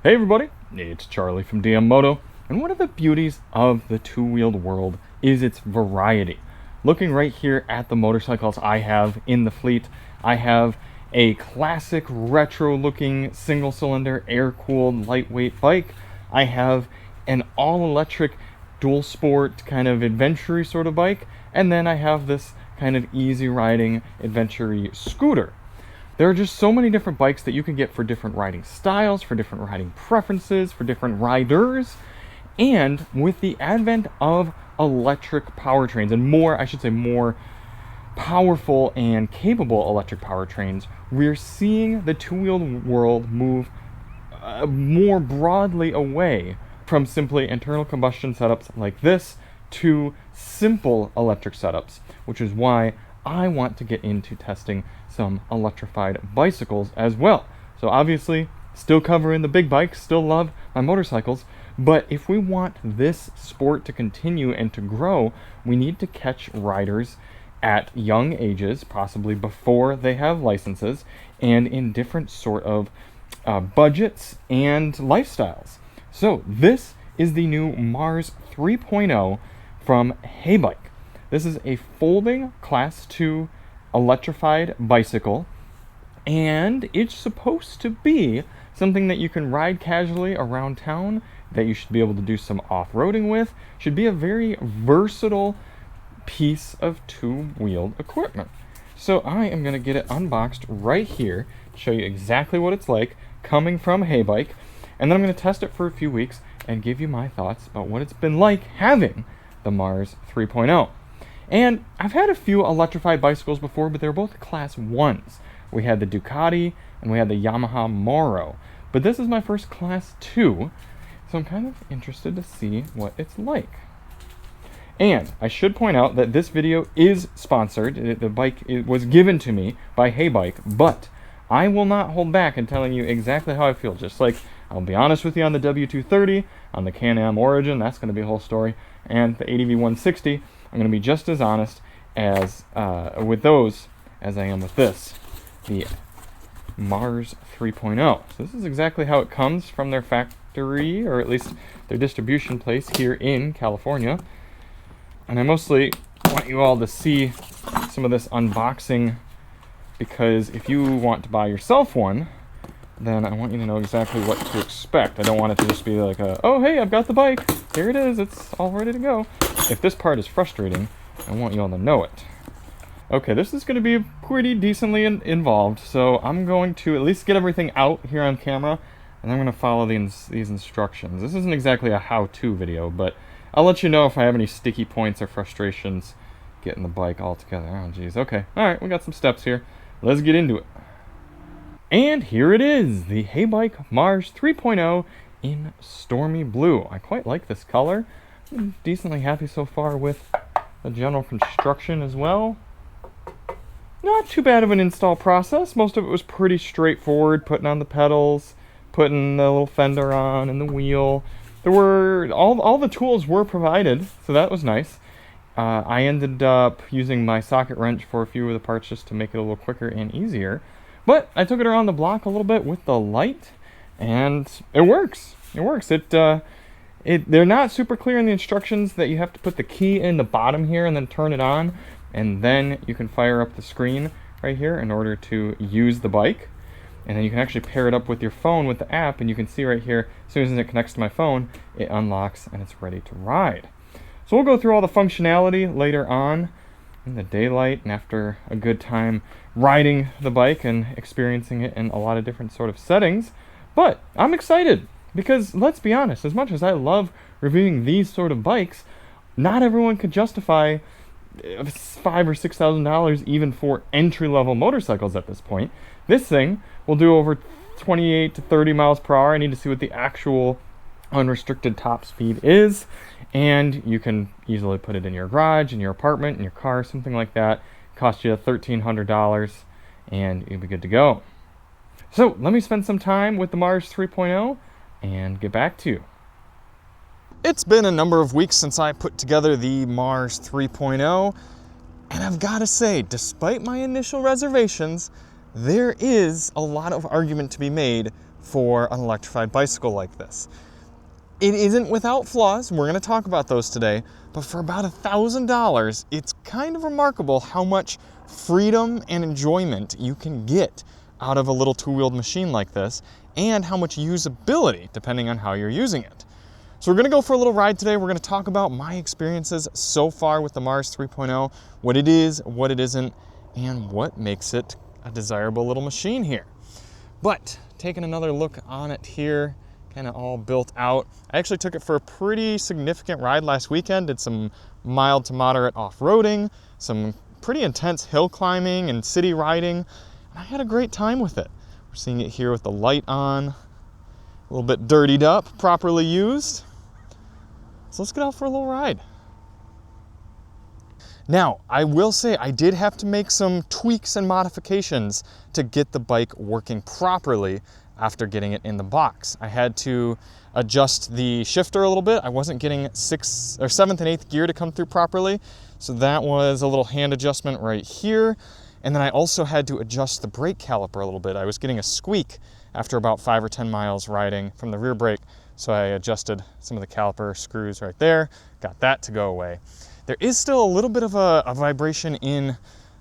Hey everybody, it's Charlie from Moto, and one of the beauties of the two-wheeled world is its variety. Looking right here at the motorcycles I have in the fleet, I have a classic retro-looking single-cylinder air-cooled lightweight bike. I have an all-electric dual sport kind of adventure-y sort of bike, and then I have this kind of easy-riding adventure-y scooter. There are just so many different bikes that you can get for different riding styles, for different riding preferences, for different riders. And with the advent of electric powertrains, and more powerful and capable electric powertrains, we're seeing the two-wheeled world move more broadly away from simply internal combustion setups like this to simple electric setups, which is why I want to get into testing some electrified bicycles as well. So obviously, still covering the big bikes, still love my motorcycles, but if we want this sport to continue and to grow, we need to catch riders at young ages, possibly before they have licenses, and in different sort of budgets and lifestyles. So this is the new Mars 3.0 from Heybike. This is a folding Class 2 electrified bicycle, and it's supposed to be something that you can ride casually around town, that you should be able to do some off-roading with. Should be a very versatile piece of two-wheeled equipment. So I am going to get it unboxed right here to show you exactly what it's like coming from Heybike, and then I'm going to test it for a few weeks and give you my thoughts about what it's been like having the Mars 3.0. And I've had a few electrified bicycles before, but they're both Class 1s. We had the Ducati and we had the Yamaha Moto. But this is my first Class 2, so I'm kind of interested to see what it's like. And I should point out that this video is sponsored. The bike was given to me by Heybike, but I will not hold back in telling you exactly how I feel. Just like I'll be honest with you on the W230, on the Can-Am Origin, that's going to be a whole story, and the ADV 160. I'm going to be just as honest as with those as I am with this, the Mars 3.0. So this is exactly how it comes from their factory, or at least their distribution place here in California. And I mostly want you all to see some of this unboxing, because if you want to buy yourself one, then I want you to know exactly what to expect. I don't want it to just be like oh hey, I've got the bike, here it is, it's all ready to go. If this part is frustrating, I want you all to know it. Okay, this is going to be pretty decently involved, so I'm going to at least get everything out here on camera, and I'm going to follow these instructions. This isn't exactly a how-to video, but I'll let you know if I have any sticky points or frustrations getting the bike all together. Oh geez, okay, alright, we got some steps here. Let's get into it. And here it is, the Heybike Mars 3.0 in Stormy Blue. I quite like this color. I'm decently happy so far with the general construction as well. Not too bad of an install process. Most of it was pretty straightforward, putting on the pedals, putting the little fender on and the wheel. There were, all the tools were provided, so that was nice. I ended up using my socket wrench for a few of the parts just to make it a little quicker and easier. But I took it around the block a little bit with the light, and it works. It works. They're not super clear in the instructions that you have to put the key in the bottom here and then turn it on, and then you can fire up the screen right here in order to use the bike. And then you can actually pair it up with your phone with the app, and you can see right here, as soon as it connects to my phone, it unlocks and it's ready to ride. So we'll go through all the functionality later on in the daylight and after a good time riding the bike and experiencing it in a lot of different sort of settings. But I'm excited because, let's be honest, as much as I love reviewing these sort of bikes, not everyone could justify $5,000 or $6,000 even for entry-level motorcycles at this point. This thing will do over 28 to 30 miles per hour. I need to see what the actual unrestricted top speed is, and you can easily put it in your garage, in your apartment, in your car, something like that. Cost you $1,300 and you'll be good to go. So let me spend some time with the Mars 3.0 and get back to you. It's been a number of weeks since I put together the Mars 3.0, and I've got to say, despite my initial reservations, there is a lot of argument to be made for an electrified bicycle like this. It isn't without flaws, we're gonna talk about those today, but for about $1,000, it's kind of remarkable how much freedom and enjoyment you can get out of a little two-wheeled machine like this, and how much usability, depending on how you're using it. So we're gonna go for a little ride today. We're gonna talk about my experiences so far with the Mars 3.0, what it is, what it isn't, and what makes it a desirable little machine here. But taking another look on it here, kind of all built out. I actually took it for a pretty significant ride last weekend, did some mild to moderate off-roading, some pretty intense hill climbing and city riding, and I had a great time with it. We're seeing it here with the light on, a little bit dirtied up, properly used. So let's get out for a little ride. Now, I will say I did have to make some tweaks and modifications to get the bike working properly after getting it in the box. I had to adjust the shifter a little bit. I wasn't getting 7th and 8th gear to come through properly, so that was a little hand adjustment right here. And then I also had to adjust the brake caliper a little bit. I was getting a squeak after about 5 or 10 miles riding from the rear brake, so I adjusted some of the caliper screws right there, got that to go away. There is still a little bit of a vibration in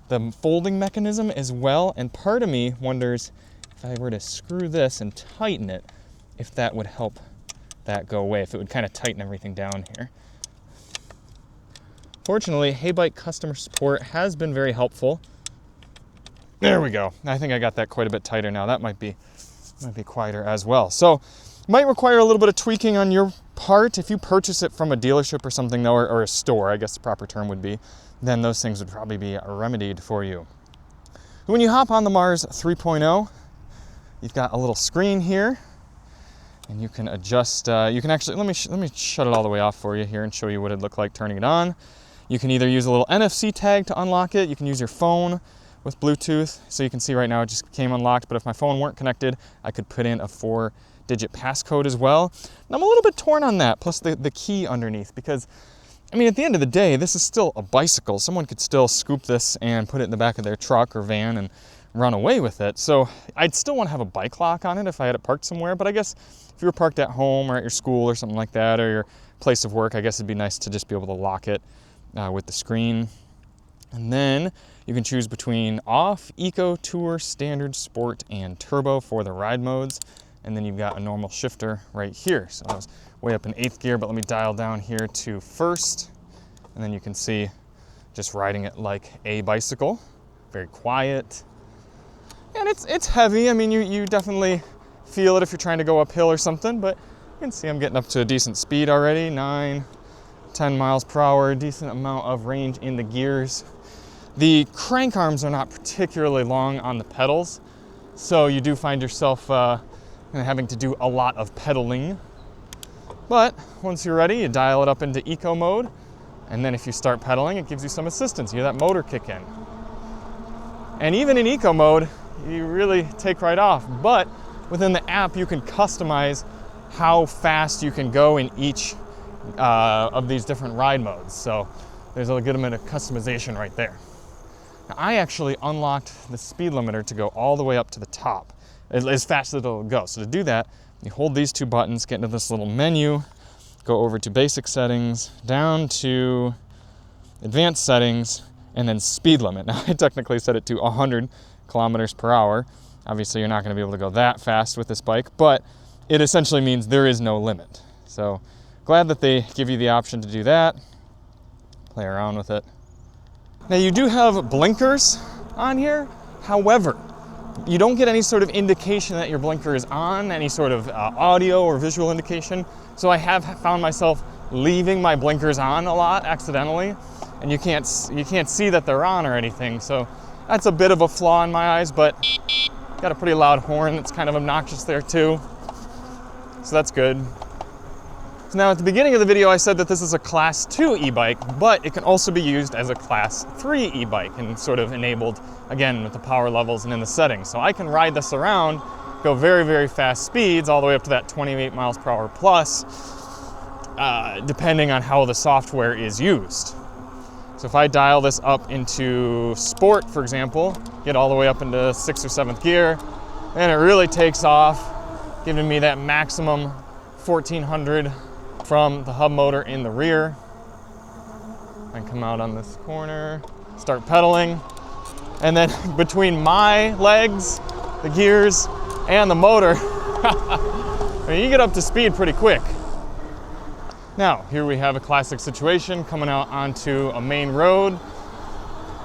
the folding mechanism as well, and part of me wonders if I were to screw this and tighten it, if that would help that go away, if it would kind of tighten everything down here. Fortunately, Heybike customer support has been very helpful. There we go. I think I got that quite a bit tighter now. That might be quieter as well. So might require a little bit of tweaking on your part. If you purchase it from a dealership or something though, or a store, I guess the proper term would be, then those things would probably be remedied for you. When you hop on the Mars 3.0, you've got a little screen here, and you can adjust, you can actually, let me shut it all the way off for you here and show you what it'd look like turning it on. You can either use a little NFC tag to unlock it, you can use your phone with Bluetooth, so you can see right now it just came unlocked, but if my phone weren't connected, I could put in a 4-digit passcode as well. And I'm a little bit torn on that, plus the key underneath, because I mean, at the end of the day, this is still a bicycle. Someone could still scoop this and put it in the back of their truck or van and run away with it. So I'd still want to have a bike lock on it if I had it parked somewhere, but I guess if you were parked at home or at your school or something like that, or your place of work, I guess it'd be nice to just be able to lock it with the screen. And then you can choose between off, eco, tour, standard, sport, and turbo for the ride modes. And then you've got a normal shifter right here. So I was way up in 8th gear, but let me dial down here to 1st. And then you can see just riding it like a bicycle. Very quiet. And it's heavy. I mean, you definitely feel it if you're trying to go uphill or something, but you can see I'm getting up to a decent speed already, 9, 10 miles per hour, decent amount of range in the gears. The crank arms are not particularly long on the pedals, so you do find yourself having to do a lot of pedaling. But once you're ready, you dial it up into eco mode, and then if you start pedaling, it gives you some assistance. You hear that motor kick in. And even in eco mode, you really take right off. But within the app, you can customize how fast you can go in each of these different ride modes. So there's a good amount of customization right there. Now, I actually unlocked the speed limiter to go all the way up to the top, as fast as it'll go. So to do that, you hold these two buttons, get into this little menu, go over to basic settings, down to advanced settings, and then speed limit. Now I technically set it to 100 kilometers per hour. Obviously you're not going to be able to go that fast with this bike, but it essentially means there is no limit. So glad that they give you the option to do that. Play around with it. Now you do have blinkers on here, however, you don't get any sort of indication that your blinker is on, any sort of audio or visual indication. So I have found myself leaving my blinkers on a lot accidentally, and you can't see that they're on or anything. So that's a bit of a flaw in my eyes, but got a pretty loud horn that's kind of obnoxious there too. So that's good. So now at the beginning of the video, I said that this is a Class 2 e-bike, but it can also be used as a Class 3 e-bike and sort of enabled, again, with the power levels and in the settings. So I can ride this around, go very, very fast speeds, all the way up to that 28 miles per hour plus, depending on how the software is used. So if I dial this up into sport, for example, get all the way up into 6th or 7th gear, and it really takes off, giving me that maximum 1400 from the hub motor in the rear. I come out on this corner, start pedaling, and then between my legs, the gears, and the motor, I mean, you get up to speed pretty quick. Now, here we have a classic situation, coming out onto a main road,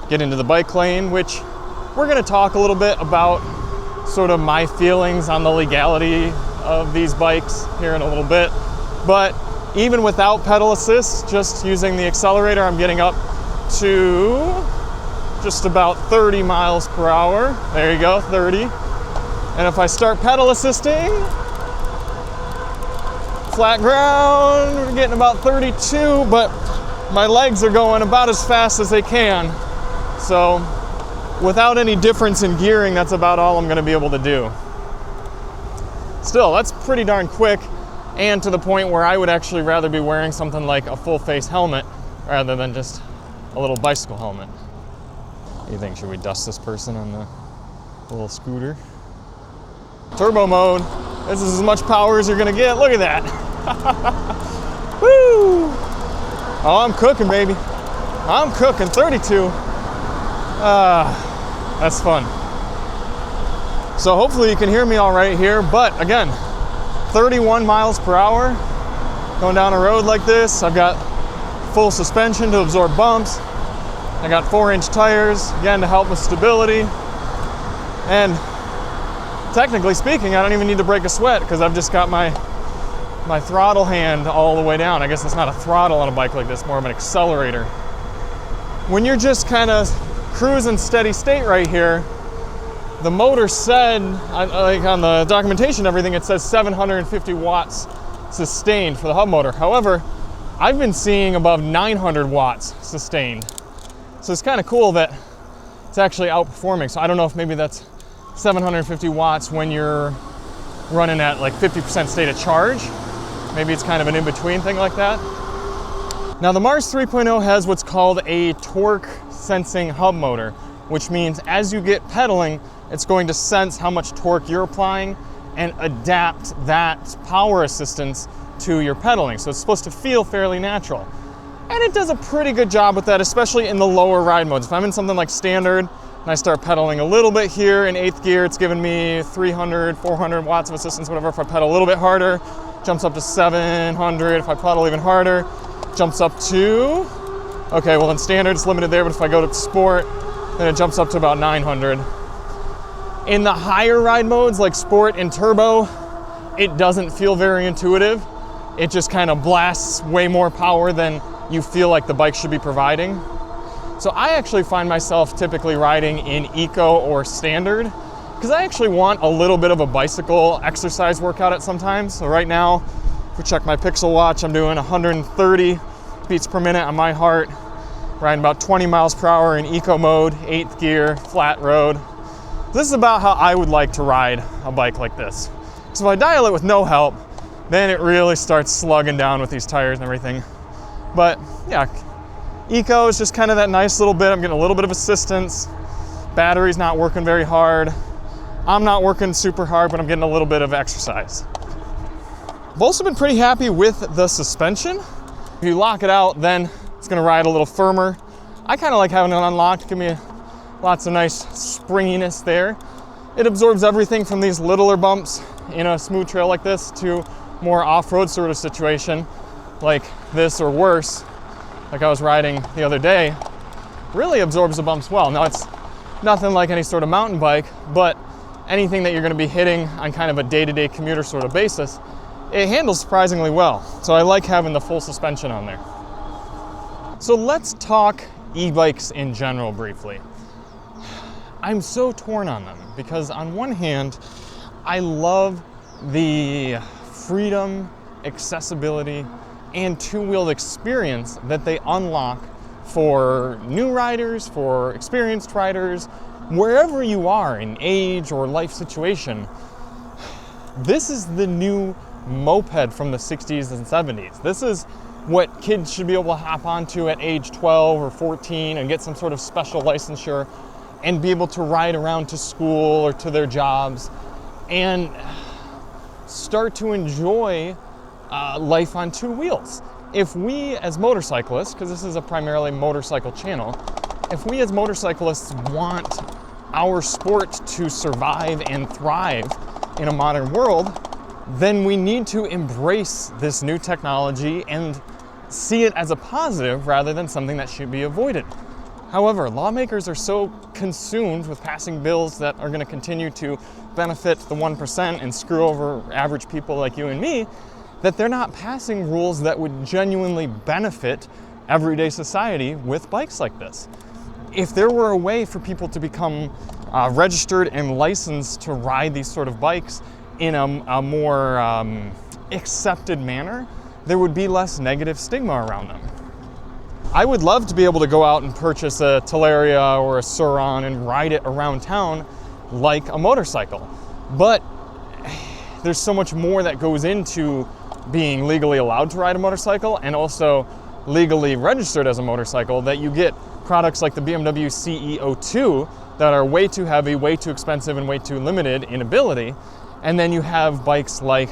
get into the bike lane, which we're gonna talk a little bit about sort of my feelings on the legality of these bikes here in a little bit. But even without pedal assist, just using the accelerator, I'm getting up to just about 30 miles per hour. There you go, 30. And if I start pedal assisting, flat ground, we're getting about 32, but my legs are going about as fast as they can. So without any difference in gearing, that's about all I'm gonna be able to do. Still, that's pretty darn quick, and to the point where I would actually rather be wearing something like a full face helmet rather than just a little bicycle helmet. What do you think? Should we dust this person on the little scooter? Turbo mode. This is as much power as you're gonna get. Look at that. Woo! Oh, I'm cooking, baby. I'm cooking. 32. That's fun. So hopefully you can hear me all right here, but again, 31 miles per hour going down a road like this. I've got full suspension to absorb bumps. I got 4-inch tires, again, to help with stability. And technically speaking, I don't even need to break a sweat because I've just got my throttle hand all the way down. I guess it's not a throttle on a bike like this, more of an accelerator. When you're just kind of cruising steady state right here, the motor said, like on the documentation and everything, it says 750 watts sustained for the hub motor. However, I've been seeing above 900 watts sustained. So it's kind of cool that it's actually outperforming. So I don't know if maybe that's 750 watts when you're running at like 50% state of charge. Maybe it's kind of an in-between thing like that. Now the Mars 3.0 has what's called a torque sensing hub motor, which means as you get pedaling, it's going to sense how much torque you're applying and adapt that power assistance to your pedaling. So it's supposed to feel fairly natural. And it does a pretty good job with that, especially in the lower ride modes. If I'm in something like standard and I start pedaling a little bit here in 8th gear, it's giving me 300, 400 watts of assistance, whatever. If I pedal a little bit harder, jumps up to 700. If I pedal even harder, jumps up to, okay, well in standard it's limited there, but if I go to sport, then it jumps up to about 900. In the higher ride modes like sport and turbo, it doesn't feel very intuitive. It just kind of blasts way more power than you feel like the bike should be providing. So I actually find myself typically riding in eco or standard because I actually want a little bit of a bicycle exercise workout at sometimes. So right now, if we check my Pixel watch, I'm doing 130 beats per minute on my heart, riding about 20 miles per hour in eco mode, 8th gear, flat road. This is about how I would like to ride a bike like this. So if I dial it with no help, then it really starts slugging down with these tires and everything. But yeah, eco is just kind of that nice little bit. I'm getting a little bit of assistance. Battery's not working very hard. I'm not working super hard, but I'm getting a little bit of exercise. I've also been pretty happy with the suspension. If you lock it out, then it's gonna ride a little firmer. I kind of like having it unlocked, give me lots of nice springiness there. It absorbs everything from these littler bumps in a smooth trail like this to more off-road sort of situation like this or worse, like I was riding the other day. Really absorbs the bumps well. Now it's nothing like any sort of mountain bike, but anything that you're gonna be hitting on kind of a day-to-day commuter sort of basis, it handles surprisingly well. So I like having the full suspension on there. So let's talk e-bikes in general briefly. I'm so torn on them because on one hand, I love the freedom, accessibility, and two-wheeled experience that they unlock for new riders, for experienced riders, wherever you are in age or life situation. This is the new moped from the 60s and 70s. This is what kids should be able to hop onto at age 12 or 14 and get some sort of special licensure and be able to ride around to school or to their jobs. And start to enjoy life on two wheels. If we as motorcyclists, because this is a primarily motorcycle channel, if we as motorcyclists want our sport to survive and thrive in a modern world, then we need to embrace this new technology and see it as a positive rather than something that should be avoided. However, lawmakers are so consumed with passing bills that are going to continue to benefit the 1% and screw over average people like you and me, that they're not passing rules that would genuinely benefit everyday society with bikes like this. If there were a way for people to become registered and licensed to ride these sort of bikes in a more accepted manner, there would be less negative stigma around them. I would love to be able to go out and purchase a Teleria or a Sur-Ron and ride it around town like a motorcycle. But there's so much more that goes into being legally allowed to ride a motorcycle and also legally registered as a motorcycle, that you get products like the BMW CE02 that are way too heavy, way too expensive, and way too limited in ability. And then you have bikes like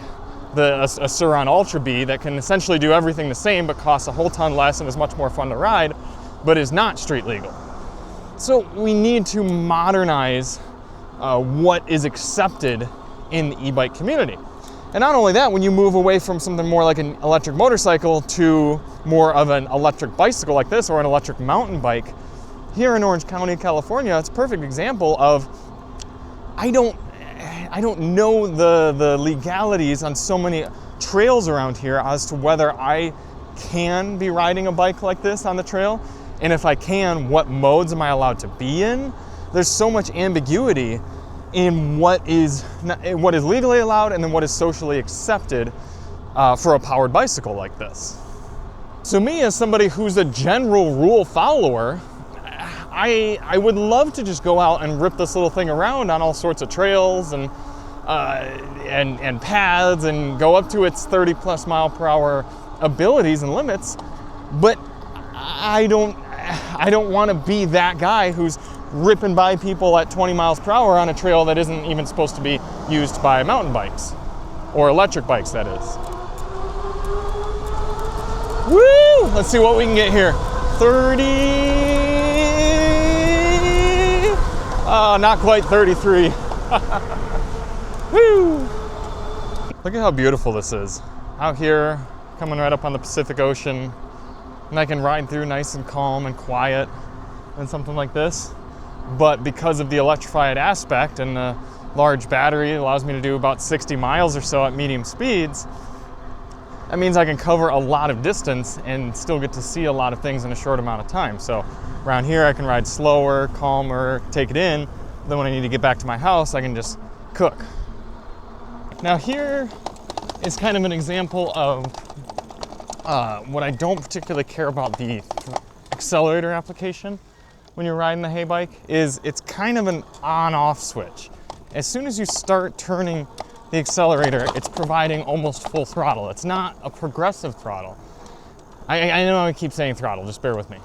a Sur-Ron Ultra B that can essentially do everything the same but costs a whole ton less and is much more fun to ride, but is not street legal. So we need to modernize what is accepted in the e-bike community. And not only that, when you move away from something more like an electric motorcycle to more of an electric bicycle like this or an electric mountain bike, here in Orange County, California, it's a perfect example of I don't know the legalities on so many trails around here as to whether I can be riding a bike like this on the trail, and if I can, what modes am I allowed to be in? There's so much ambiguity in what is legally allowed and then what is socially accepted for a powered bicycle like this. So me, as somebody who's a general rule follower, I would love to just go out and rip this little thing around on all sorts of trails and paths and go up to its 30+ mile per hour abilities and limits, but I don't want to be that guy who's ripping by people at 20 miles per hour on a trail that isn't even supposed to be used by mountain bikes or electric bikes, that is. Woo! Let's see what we can get here. 30. Not quite 33. Woo! Look at how beautiful this is. Out here, coming right up on the Pacific Ocean, and I can ride through nice and calm and quiet and something like this. But because of the electrified aspect and the large battery, it allows me to do about 60 miles or so at medium speeds. That means I can cover a lot of distance and still get to see a lot of things in a short amount of time. So around here I can ride slower, calmer, take it in. Then when I need to get back to my house, I can just cook. Now here is kind of an example of what I don't particularly care about the accelerator application when you're riding the Heybike, is it's kind of an on-off switch. As soon as you start turning the accelerator, it's providing almost full throttle. It's not a progressive throttle. I know I keep saying throttle, just bear with me.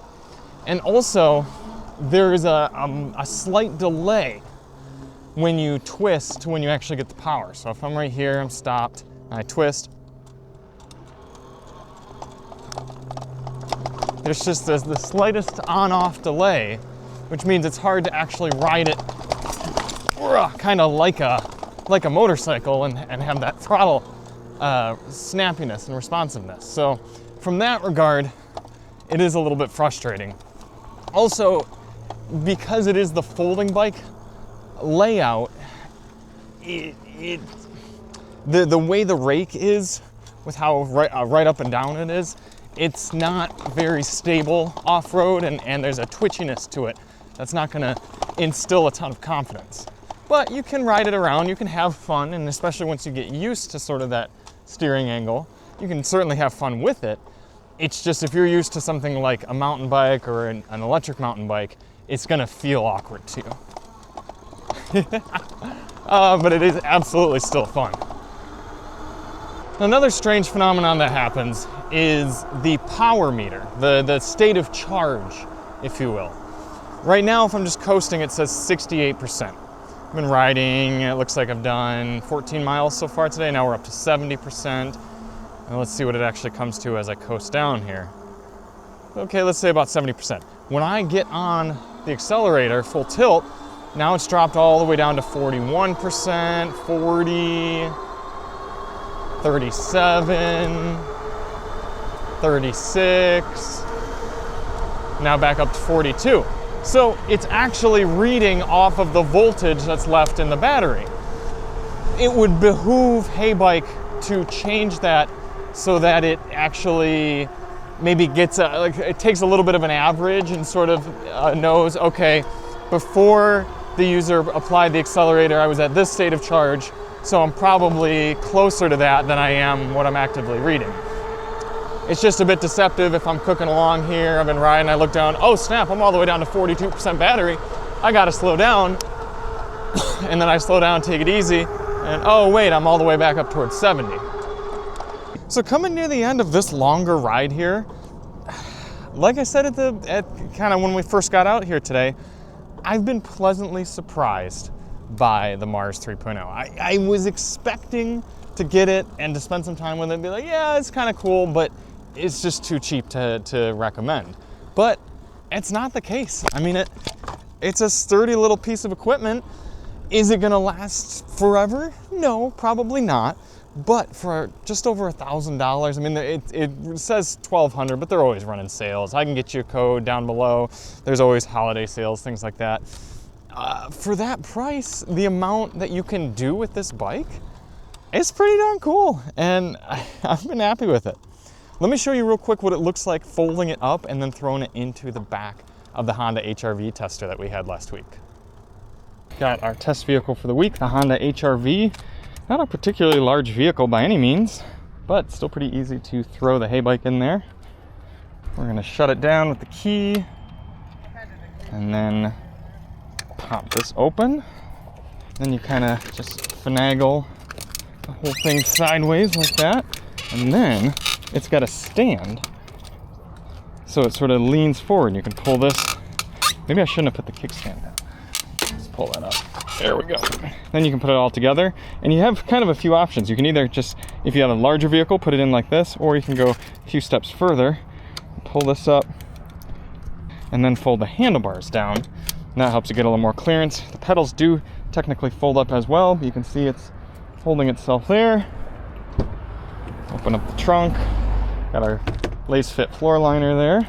And also, there is a slight delay when you twist to when you actually get the power. So if I'm right here, I'm stopped, and I twist, there's just the slightest on-off delay, which means it's hard to actually ride it kind of like a motorcycle and have that throttle snappiness and responsiveness. So from that regard, it is a little bit frustrating. Also, because it is the folding bike layout, the way the rake is, with how right up and down it is, it's not very stable off-road, and there's a twitchiness to it that's not gonna instill a ton of confidence. But you can ride it around, you can have fun, and especially once you get used to sort of that steering angle, you can certainly have fun with it. It's just if you're used to something like a mountain bike or an electric mountain bike, it's gonna feel awkward to you. But it is absolutely still fun. Another strange phenomenon that happens is the power meter, the state of charge, if you will. Right now, if I'm just coasting, it says 68%. been riding. It looks like I've done 14 miles so far today. Now we're up to 70%. And let's see what it actually comes to as I coast down here. Okay, let's say about 70%. When I get on the accelerator full tilt, now it's dropped all the way down to 41%, 40, 37, 36, now back up to 42. So it's actually reading off of the voltage that's left in the battery. It would behoove Heybike to change that so that it actually maybe gets it takes a little bit of an average and sort of knows, okay, before the user applied the accelerator, I was at this state of charge, so I'm probably closer to that than I am what I'm actively reading. It's just a bit deceptive if I'm cooking along here, I've been riding, I look down, oh snap, I'm all the way down to 42% battery, I gotta slow down, and then I slow down, take it easy, and oh wait, I'm all the way back up towards 70. So coming near the end of this longer ride here, like I said at kind of when we first got out here today, I've been pleasantly surprised by the Mars 3.0. I was expecting to get it and to spend some time with it and be like, yeah, it's kind of cool, but it's just too cheap to recommend. But it's not the case. I mean, it's a sturdy little piece of equipment. Is it gonna last forever? No, probably not. But for just over $1,000, I mean, it says $1,200, but they're always running sales. I can get you a code down below. There's always holiday sales, things like that. For that price, the amount that you can do with this bike, it's pretty darn cool, and I've been happy with it. Let me show you real quick what it looks like folding it up and then throwing it into the back of the Honda HR-V tester that we had last week. Got our test vehicle for the week, the Honda HR-V. Not a particularly large vehicle by any means, but still pretty easy to throw the Heybike in there. We're gonna shut it down with the key and then pop this open. Then you kind of just finagle the whole thing sideways like that. And then it's got a stand, so it sort of leans forward. You can pull this. Maybe I shouldn't have put the kickstand in. Let's pull that up. There we go. Then you can put it all together, and you have kind of a few options. You can either just, if you have a larger vehicle, put it in like this, or you can go a few steps further, pull this up, and then fold the handlebars down. And that helps you get a little more clearance. The pedals do technically fold up as well, but you can see it's holding itself there. Open up the trunk. Got our lace fit floor liner there.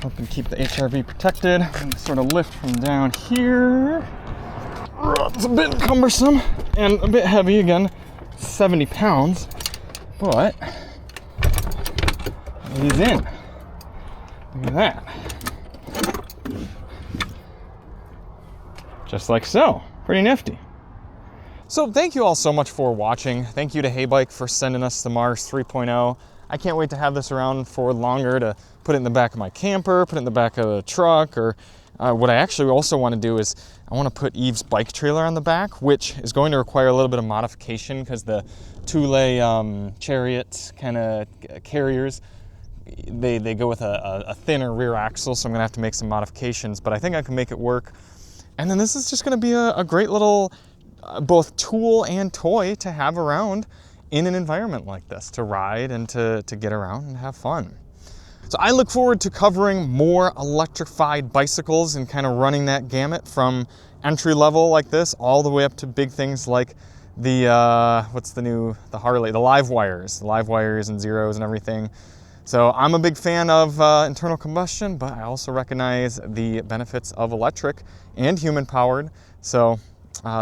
Helping keep the HR-V protected. And sort of lift from down here. It's a bit cumbersome and a bit heavy again, 70 pounds, but he's in. Look at that. Just like so. Pretty nifty. So thank you all so much for watching. Thank you to Heybike for sending us the Mars 3.0. I can't wait to have this around for longer, to put it in the back of my camper, put it in the back of the truck, or what I actually also want to do is I want to put Eve's bike trailer on the back, which is going to require a little bit of modification because the Thule Chariot kind of carriers, they go with a thinner rear axle, so I'm going to have to make some modifications, but I think I can make it work. And then this is just going to be a great little both tool and toy to have around in an environment like this, to ride and to get around and have fun. So I look forward to covering more electrified bicycles and kind of running that gamut from entry level like this all the way up to big things like the the Harley, the live wires and zeros and everything. So I'm a big fan of internal combustion, but I also recognize the benefits of electric and human powered. So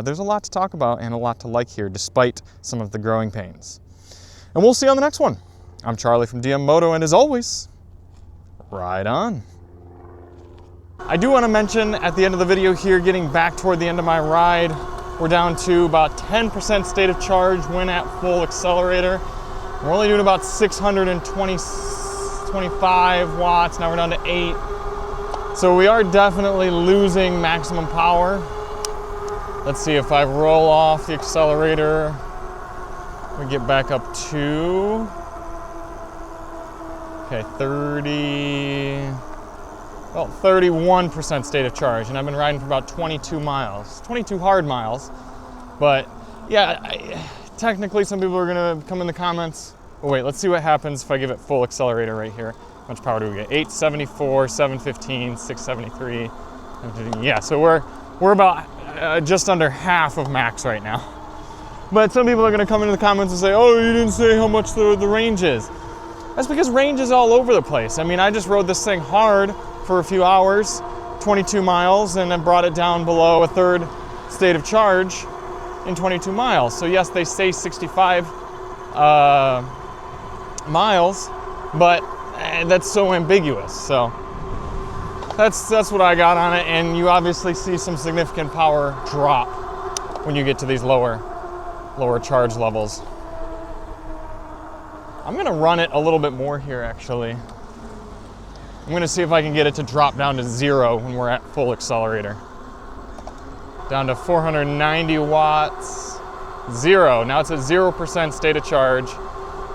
there's a lot to talk about and a lot to like here, despite some of the growing pains. And we'll see you on the next one. I'm Charlie from DM Moto, and as always, ride on. I do want to mention at the end of the video here, getting back toward the end of my ride, we're down to about 10% state of charge when at full accelerator. We're only doing about 625 watts, now we're down to 8. So we are definitely losing maximum power. Let's see if I roll off the accelerator, we get back up to, okay, 30, well, 31% state of charge, and I've been riding for about 22 miles. 22 hard miles. But yeah, technically some people are gonna come in the comments. Oh wait, let's see what happens if I give it full accelerator right here. How much power do we get? 874, 715, 673. Yeah, so we're about just under half of max right now. But some people are gonna come into the comments and say, oh, you didn't say how much the range is. That's because range is all over the place. I mean, I just rode this thing hard for a few hours, 22 miles, and then brought it down below a third state of charge in 22 miles. So yes, they say 65 miles, but that's so ambiguous. So that's what I got on it, and you obviously see some significant power drop when you get to these lower charge levels. I'm gonna run it a little bit more here actually. I'm gonna see if I can get it to drop down to 0 when we're at full accelerator. Down to 490 watts, 0. Now it's at 0% state of charge,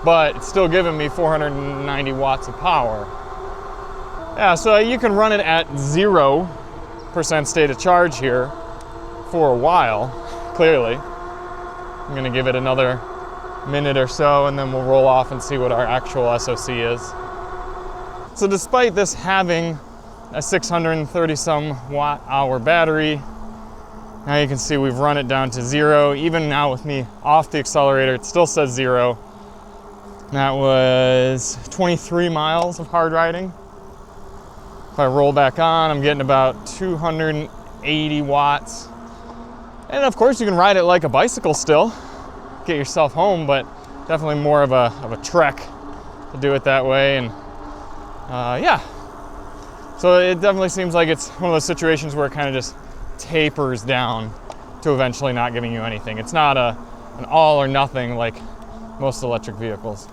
but it's still giving me 490 watts of power. Yeah, so you can run it at 0% state of charge here for a while, clearly. I'm gonna give it another minute or so, and then we'll roll off and see what our actual SOC is. So despite this having a 630 some watt hour battery, now you can see we've run it down to 0. Even now with me off the accelerator, it still says 0. That was 23 miles of hard riding. If I roll back on, I'm getting about 280 watts. And of course you can ride it like a bicycle still, get yourself home, but definitely more of a trek to do it that way. And yeah, so it definitely seems like it's one of those situations where it kind of just tapers down to eventually not giving you anything. It's not an all or nothing like most electric vehicles.